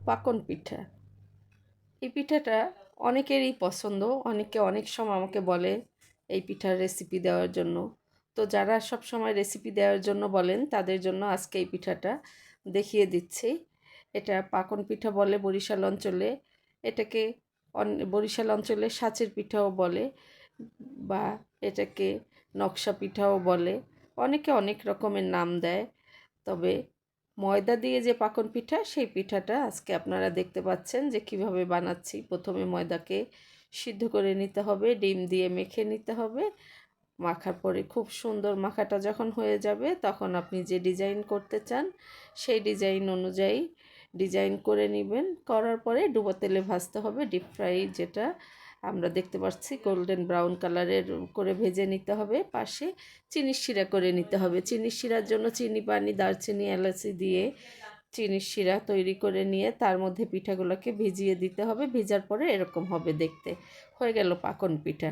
পাকন পিঠা। এই পিঠাটা অনেকেরই পছন্দ, অনেকে অনেক সময় আমাকে বলে এই পিঠার রেসিপি দেওয়ার জন্য। তো যারা সব সময় রেসিপি দেওয়ার জন্য বলেন তাদের জন্য আজকে এই পিঠাটা দেখিয়ে দিচ্ছি। এটা পাকন পিঠা বলে বরিশাল অঞ্চলে। এটাকে বরিশাল অঞ্চলে সাঁচের পিঠাও বলে, বা এটাকে নকশা পিঠাও বলে। অনেকে অনেক রকমের নাম দেয়। তবে ময়দা দিয়ে যে পাকন পিঠা, সেই পিঠাটা আজকে আপনারা দেখতে পাচ্ছেন যে কিভাবে বানাচ্ছি। প্রথমে ময়দাকে সিদ্ধ করে নিতে হবে, ডিম দিয়ে মেখে নিতে হবে। মাখার পরে খুব সুন্দর মাখাটা যখন হয়ে যাবে, তখন আপনি যে ডিজাইন করতে চান সেই ডিজাইন অনুযায়ী ডিজাইন করে নেবেন। করার পরে ডুবো তেলে ভাজতে হবে, ডিপ ফ্রাই যেটা আমরা দেখতে পাচ্ছি গোল্ডেন ব্রাউন কালারের করে ভেজে নিতে হবে। পাশে চিনির শিরা করে নিতে হবে। চিনির শিরার জন্য চিনি, পানি, দারচিনি, এলাচি দিয়ে চিনির শিরা তৈরি করে নিয়ে তার মধ্যে পিঠাগুলোকে ভিজিয়ে দিতে হবে। ভেজার পরে এরকম হবে দেখতে। হয়ে গেল পাকন পিঠা।